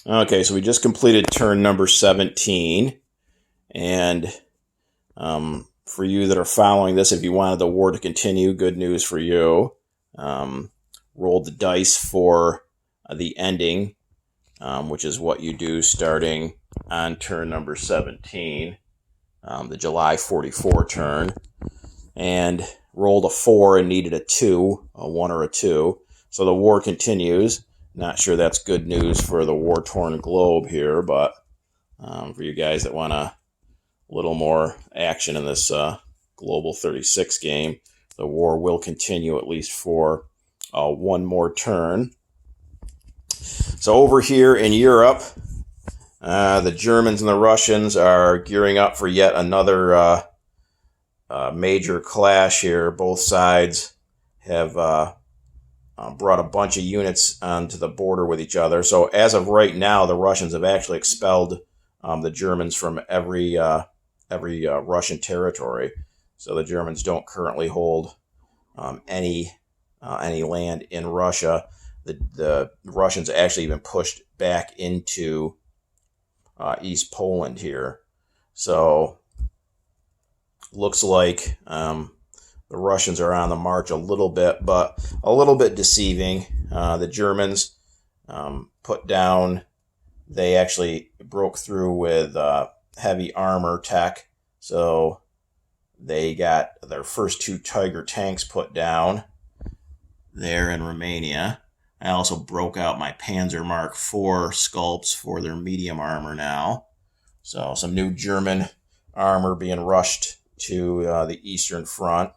Okay, so we just completed turn number 17. And for you that are following this, if you wanted the war to continue, good news for you. Rolled the dice for the ending, which is what you do starting on turn number 17, the July 44 turn. And rolled a 4 and needed a 2, a 1 or a 2. So the war continues. Not sure that's good news for the war-torn globe here, but for you guys that want a little more action in this Global 36 game, the war will continue at least for one more turn. So over here in Europe, the Germans and the Russians are gearing up for yet another major clash here. Both sides have brought a bunch of units onto the border with each other. So as of right now, the Russians have actually expelled the Germans from every Russian territory. So the Germans don't currently hold any land in Russia. The Russians actually even pushed back into East Poland here. So looks like the Russians are on the march a little bit, but a little bit deceiving. The Germans put down, they actually broke through with heavy armor tech. So they got their first 2 Tiger tanks put down there in Romania. I also broke out my Panzer Mark IV sculpts for their medium armor now. So some new German armor being rushed to the Eastern Front.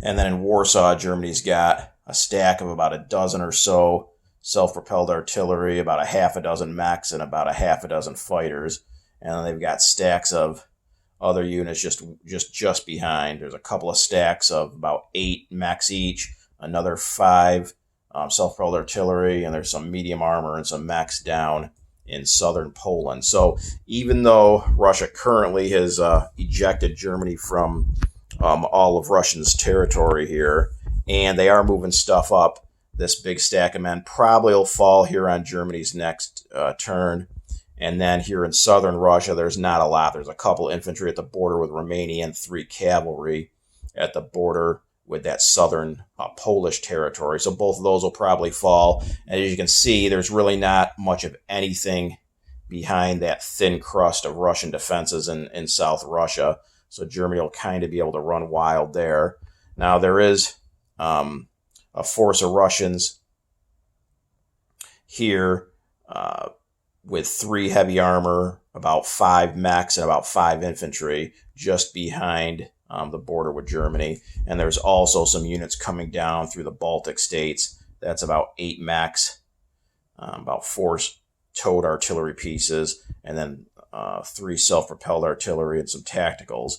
And then in Warsaw, Germany's got a stack of about a dozen or so self-propelled artillery, about a half a dozen mechs, and about a half a dozen fighters. And then they've got stacks of other units just behind. There's a couple of stacks of about 8 mechs each, another 5 self-propelled artillery, and there's some medium armor and some mechs down in southern Poland. So even though Russia currently has ejected Germany from all of Russia's territory here, and they are moving stuff up, this big stack of men probably will fall here on Germany's next turn. And then here in southern Russia, there's not a lot. There's a couple infantry at the border with Romania and 3 cavalry at the border with that southern Polish territory. So both of those will probably fall. And as you can see, there's really not much of anything behind that thin crust of Russian defenses in South Russia. So Germany will kind of be able to run wild there. Now there is a force of Russians here with 3 heavy armor, about 5 mechs, and about 5 infantry just behind the border with Germany. And there's also some units coming down through the Baltic states. That's about 8 mechs, about 4 towed artillery pieces, and then 3 self-propelled artillery and some tacticals.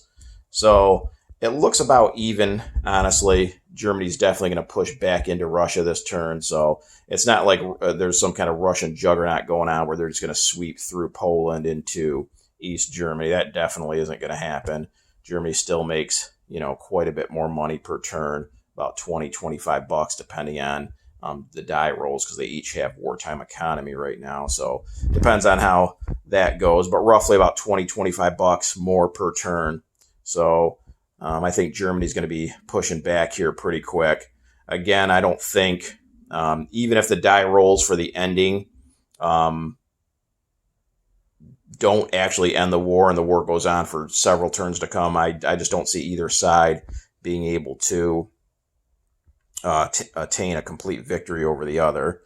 So it looks about even, honestly. Germany's definitely going to push back into Russia this turn. So it's not like there's some kind of Russian juggernaut going on where they're just going to sweep through Poland into East Germany. That definitely isn't going to happen. Germany still makes, quite a bit more money per turn, about $20-$25 depending on the die rolls, because they each have wartime economy right now. So depends on how that goes, but roughly about $20-$25 more per turn. So I think Germany's going to be pushing back here pretty quick. Again, I don't think, even if the die rolls for the ending don't actually end the war and the war goes on for several turns to come, I just don't see either side being able to attain a complete victory over the other.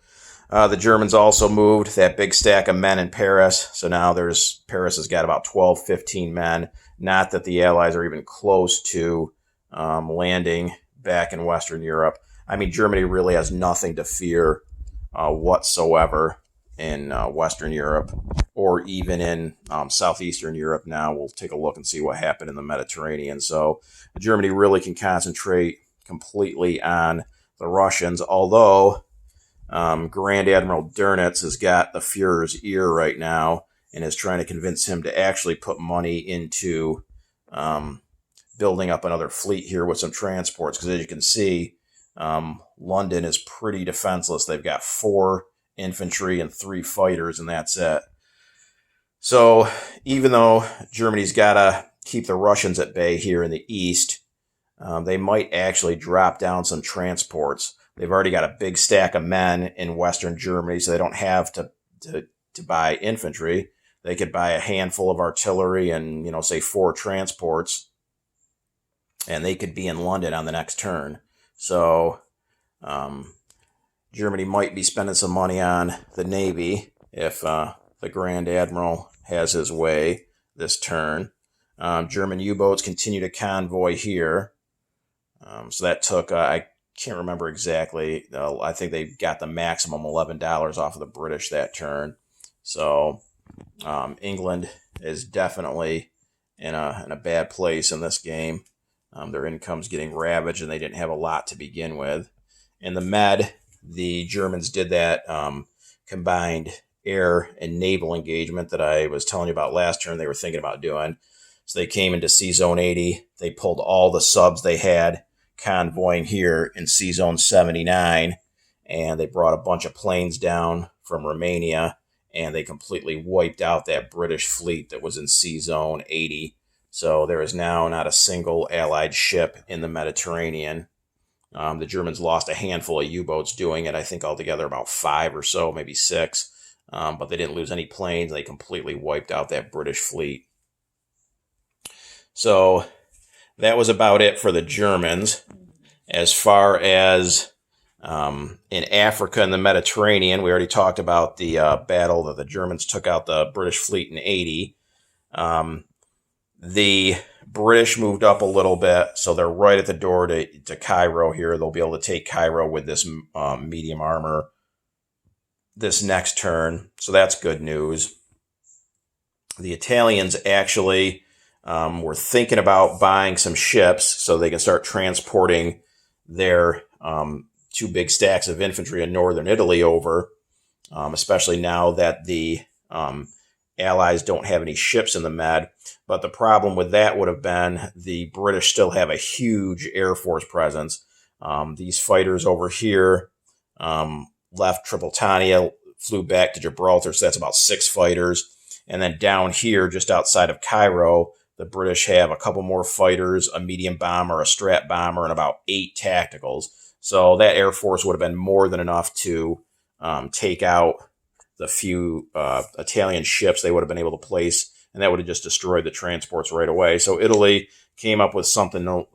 The Germans also moved that big stack of men in Paris. So now Paris has got about 12, 15 men. Not that the Allies are even close to landing back in Western Europe. I mean, Germany really has nothing to fear whatsoever in Western Europe, or even in Southeastern Europe now. We'll take a look and see what happened in the Mediterranean. So Germany really can concentrate completely on the Russians, although Grand Admiral Dönitz has got the Fuhrer's ear right now and is trying to convince him to actually put money into building up another fleet here with some transports. Because as you can see, London is pretty defenseless. They've got 4 infantry and 3 fighters, and that's it. So even though Germany's got to keep the Russians at bay here in the east, they might actually drop down some transports. They've already got a big stack of men in Western Germany, so they don't have to buy infantry. They could buy a handful of artillery and, say 4 transports, and they could be in London on the next turn. So Germany might be spending some money on the Navy if the Grand Admiral has his way this turn. German U-boats continue to convoy here. So that took, I can't remember exactly, I think they got the maximum $11 off of the British that turn. So England is definitely in a bad place in this game. Their income's getting ravaged, and they didn't have a lot to begin with. In the Med, the Germans did that combined air and naval engagement that I was telling you about last turn they were thinking about doing. So they came into Sea Zone 80. They pulled all the subs they had convoying here in Sea Zone 79, and they brought a bunch of planes down from Romania, and they completely wiped out that British fleet that was in Sea Zone 80. So there is now not a single Allied ship in the Mediterranean. The Germans lost a handful of U-boats doing it, I think altogether about 5 or so, maybe 6. But they didn't lose any planes. They completely wiped out that British fleet. So that was about it for the Germans. As far as in Africa and the Mediterranean, we already talked about the battle that the Germans took out the British fleet in 80. The British moved up a little bit, so they're right at the door to Cairo here. They'll be able to take Cairo with this medium armor this next turn, so that's good news. The Italians actually were thinking about buying some ships so they can start transporting their 2 big stacks of infantry in northern Italy over, especially now that the Allies don't have any ships in the Med. But the problem with that would have been the British still have a huge Air Force presence. These fighters over here left Tripolitania, flew back to Gibraltar, so that's about 6 fighters. And then down here, just outside of Cairo, the British have a couple more fighters, a medium bomber, a strat bomber, and about 8 tacticals. So that Air Force would have been more than enough to take out the few Italian ships they would have been able to place, and that would have just destroyed the transports right away. So Italy came up with something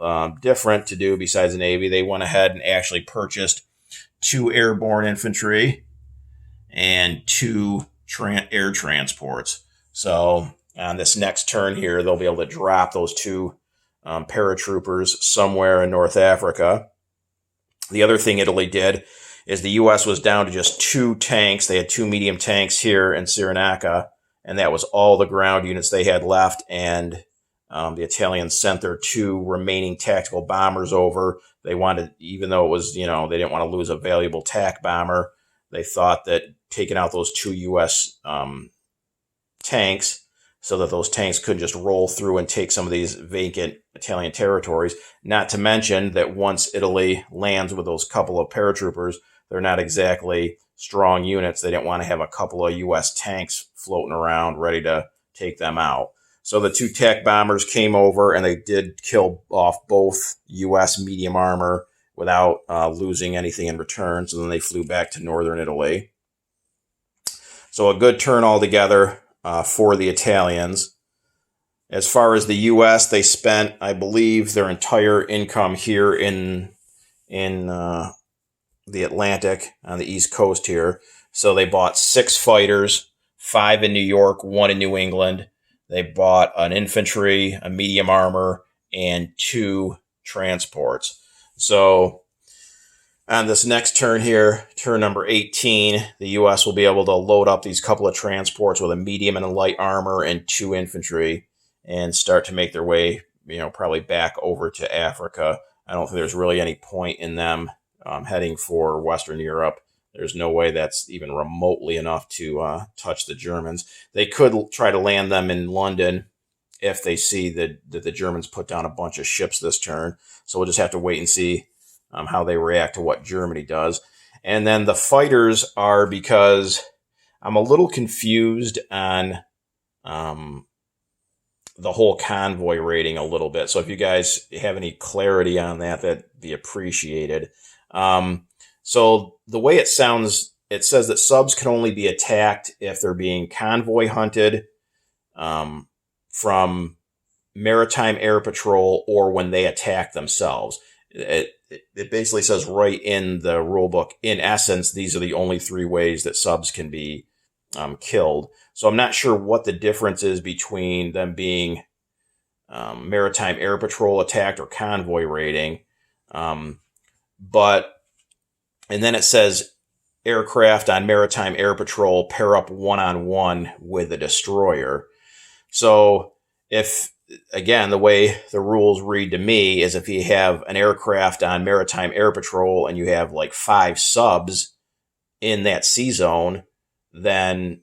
different to do besides the Navy. They went ahead and actually purchased 2 airborne infantry and 2 air transports. So on this next turn here, they'll be able to drop those 2 paratroopers somewhere in North Africa. The other thing Italy did is the U.S. was down to just 2 tanks. They had 2 medium tanks here in Cyrenaica, and that was all the ground units they had left. And the Italians sent their 2 remaining tactical bombers over. They wanted, even though it was, they didn't want to lose a valuable TAC bomber, they thought that taking out those 2 U.S. tanks so that those tanks couldn't just roll through and take some of these vacant Italian territories. Not to mention that once Italy lands with those couple of paratroopers, they're not exactly strong units. They didn't want to have a couple of U.S. tanks floating around ready to take them out. So the 2 TAC bombers came over, and they did kill off both U.S. medium armor without losing anything in return. So then they flew back to northern Italy. So a good turn altogether for the Italians. As far as the U.S., they spent, I believe, their entire income here in the Atlantic on the East Coast here. So they bought 6 fighters, 5 in New York, 1 in New England. They bought an infantry, a medium armor, and 2 transports. So on this next turn here, turn number 18, the U.S. will be able to load up these couple of transports with a medium and a light armor and 2 infantry and start to make their way, probably back over to Africa. I don't think there's really any point in them heading for Western Europe. There's no way that's even remotely enough to touch the Germans. They could try to land them in London if they see that the Germans put down a bunch of ships this turn. So we'll just have to wait and see how they react to what Germany does. And then the fighters are because I'm a little confused on the whole convoy rating a little bit. So if you guys have any clarity on that, that'd be appreciated. So the way it sounds, it says that subs can only be attacked if they're being convoy hunted from maritime air patrol or when they attack themselves. It basically says right in the rule book, in essence, these are the only three ways that subs can be killed. So I'm not sure what the difference is between them being maritime air patrol attacked or convoy raiding. But, and then it says aircraft on maritime air patrol pair up one-on-one with a destroyer. So if, again, the way the rules read to me is if you have an aircraft on maritime air patrol and you have like 5 subs in that sea zone, then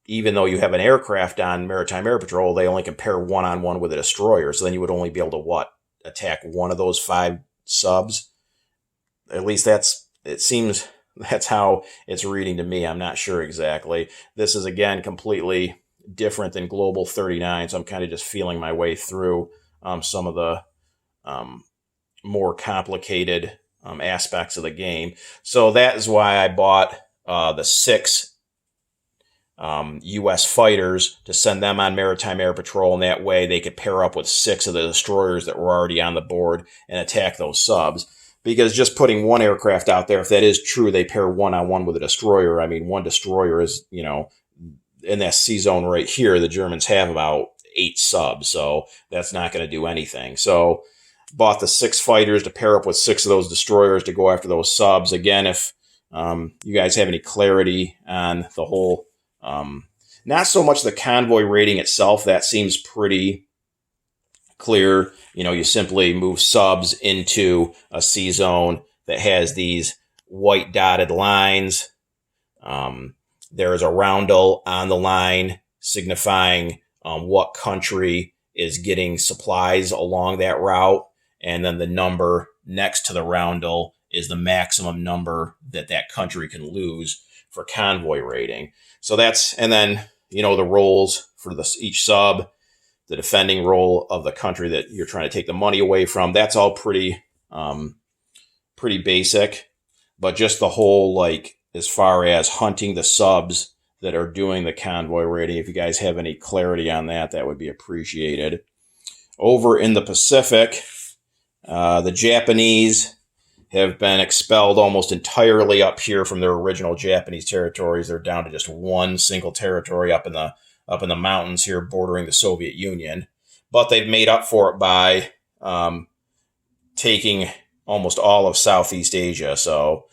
even though you have an aircraft on maritime air patrol, they only can pair one-on-one with a destroyer. So then you would only be able to attack one of those 5 subs. At least it seems that's how it's reading to me. I'm not sure exactly. This is, again, completely different than Global 39, so I'm kind of just feeling my way through some of the more complicated aspects of the game. So that is why I bought the 6 U.S. fighters to send them on maritime air patrol, and that way they could pair up with 6 of the destroyers that were already on the board and attack those subs. Because just putting one aircraft out there, if that is true, they pair one-on-one with a destroyer. I mean, one destroyer is, in that sea zone right here, the Germans have about 8 subs, so that's not going to do anything. So bought the 6 fighters to pair up with 6 of those destroyers to go after those subs. Again, if you guys have any clarity on the whole, not so much the convoy rating itself, that seems pretty clear. You simply move subs into a sea zone that has these white dotted lines. There is a roundel on the line signifying what country is getting supplies along that route. And then the number next to the roundel is the maximum number that country can lose for convoy rating. So that's, and then, the roles for each sub, the defending role of the country that you're trying to take the money away from. That's all pretty basic, but just the whole, as far as hunting the subs that are doing the convoy raiding, if you guys have any clarity on that, that would be appreciated. Over in the Pacific, the Japanese have been expelled almost entirely up here from their original Japanese territories. They're down to just one single territory up in the mountains here bordering the Soviet Union. But they've made up for it by taking almost all of Southeast Asia. So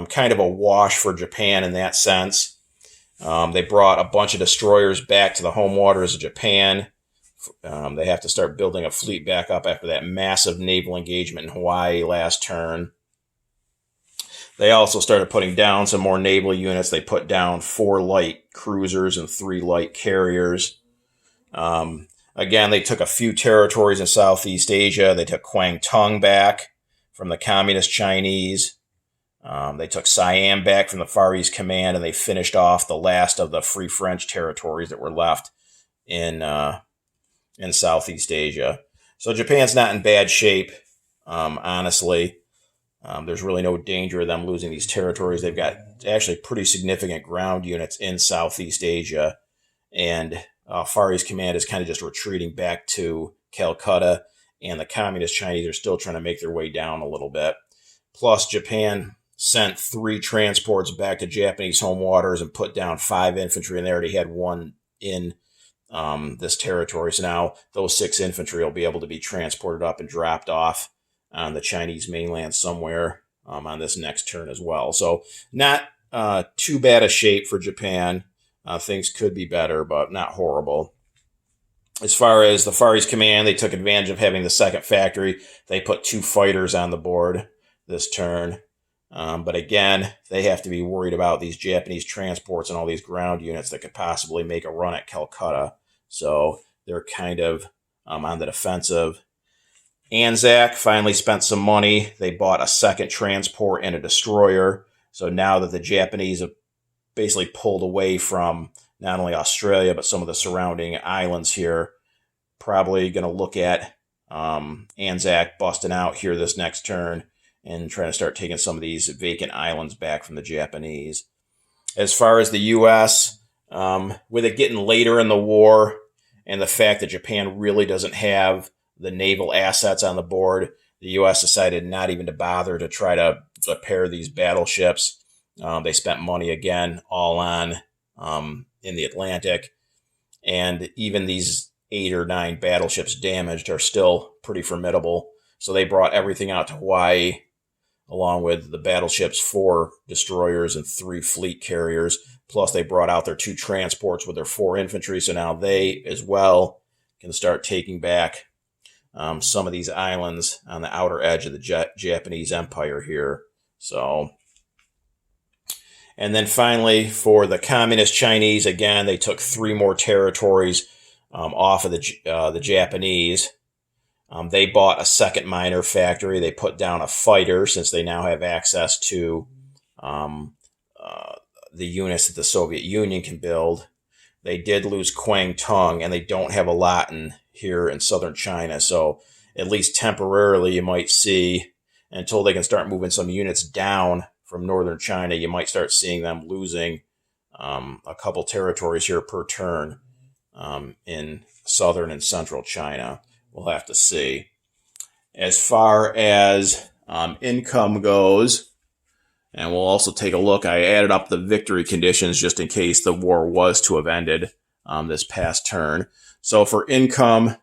kind of a wash for Japan in that sense. They brought a bunch of destroyers back to the home waters of Japan. They have to start building a fleet back up after that massive naval engagement in Hawaii last turn. They also started putting down some more naval units. They put down 4 light cruisers and 3 light carriers. Again, they took a few territories in Southeast Asia. They took Kwangtung back from the Communist Chinese. They took Siam back from the Far East Command, and they finished off the last of the Free French territories that were left in Southeast Asia. So Japan's not in bad shape, honestly. There's really no danger of them losing these territories. They've got actually pretty significant ground units in Southeast Asia, and Far East Command is kind of just retreating back to Calcutta, and the Communist Chinese are still trying to make their way down a little bit. Plus, Japan sent 3 transports back to Japanese home waters and put down 5 infantry, and they already had 1 in this territory. So now those 6 infantry will be able to be transported up and dropped off on the Chinese mainland somewhere on this next turn as well. So not too bad a shape for Japan. Things could be better, but not horrible. As far as the Far East Command, they took advantage of having the second factory. They put 2 fighters on the board this turn. But again, they have to be worried about these Japanese transports and all these ground units that could possibly make a run at Calcutta. So they're kind of on the defensive. Anzac finally spent some money. They bought a second transport and a destroyer. So now that the Japanese have basically pulled away from not only Australia, but some of the surrounding islands here, probably going to look at Anzac busting out here this next turn and trying to start taking some of these vacant islands back from the Japanese. As far as the U.S., with it getting later in the war and the fact that Japan really doesn't have the naval assets on the board, the U.S. decided not even to bother to try to repair these battleships. They spent money again all on in the Atlantic. And even these 8 or 9 battleships damaged are still pretty formidable. So they brought everything out to Hawaii, along with the battleships, 4 destroyers and 3 fleet carriers. Plus, they brought out their 2 transports with their 4 infantry. So now they, as well, can start taking back some of these islands on the outer edge of the Japanese Empire here. So, and then finally, for the Communist Chinese, again, they took 3 more territories off of the Japanese. They bought a second miner factory. They put down a fighter, since they now have access to the units that the Soviet Union can build. They did lose Kwangtung, and they don't have a lot here in southern China. So at least temporarily, you might see, until they can start moving some units down from northern China, you might start seeing them losing a couple territories here per turn in southern and central China. We'll have to see. As far as income goes, and we'll also take a look, I added up the victory conditions just in case the war was to have ended this past turn. So for income,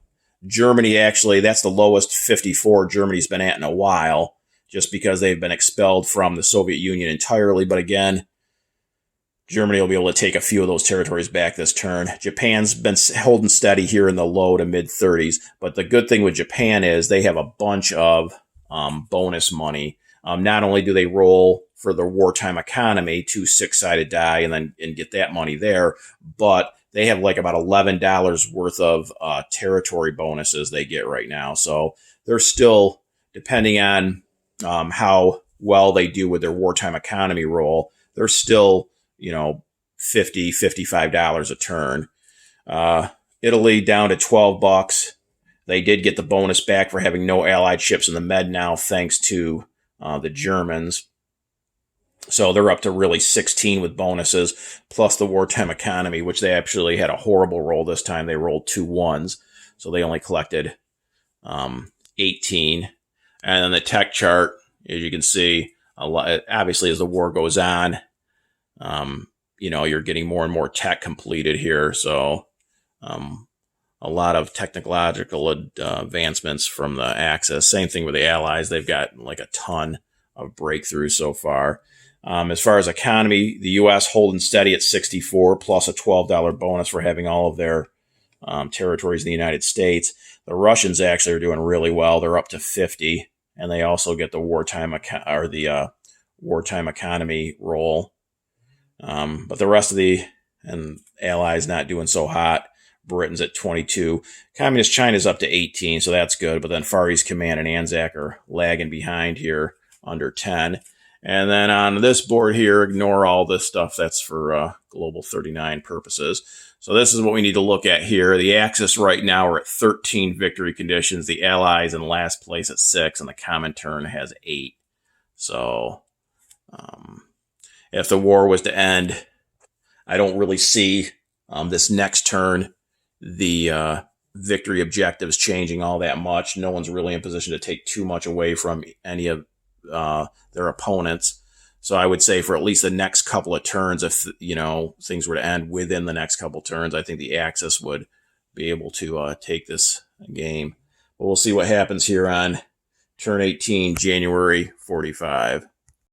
Germany, actually, that's the lowest 54 Germany's been at in a while, just because they've been expelled from the Soviet Union entirely. But again, Germany will be able to take a few of those territories back this turn. Japan's been holding steady here in the low to mid 30s. But the good thing with Japan is they have a bunch of bonus money. Not only do they roll for their wartime economy 2 6-sided die and get that money there, but they have like about $11 worth of territory bonuses they get right now. So they're still, depending on how well they do with their wartime economy roll, they're still, $50, $55 a turn. Italy down to $12. They did get the bonus back for having no Allied ships in the Med now, thanks to the Germans. So they're up to really 16 with bonuses, plus the wartime economy, which they actually had a horrible roll this time. They rolled 2 1s, so they only collected 18. And then the tech chart, as you can see, obviously as the war goes on, you're getting more and more tech completed here. So a lot of technological advancements from the Axis. Same thing with the Allies. They've got like a ton of breakthroughs so far. As far as economy, the U.S. holding steady at 64, plus a $12 bonus for having all of their territories in the United States. The Russians actually are doing really well. They're up to 50, and they also get the wartime wartime economy roll. But the rest of the Allies not doing so hot. Britain's at 22. Communist China's up to 18, so that's good. But then Far East Command and Anzac are lagging behind here, under 10. And then on this board here, ignore all this stuff. That's for Global 39 purposes. So this is what we need to look at here. The Axis right now are at 13 victory conditions. The Allies in last place at 6, and the Comintern has 8. So if the war was to end, I don't really see this next turn the victory objectives changing all that much. No one's really in position to take too much away from any of their opponents. So I would say for at least the next couple of turns, if things were to end within the next couple of turns, I think the Axis would be able to take this game. But we'll see what happens here on turn 18, January 45.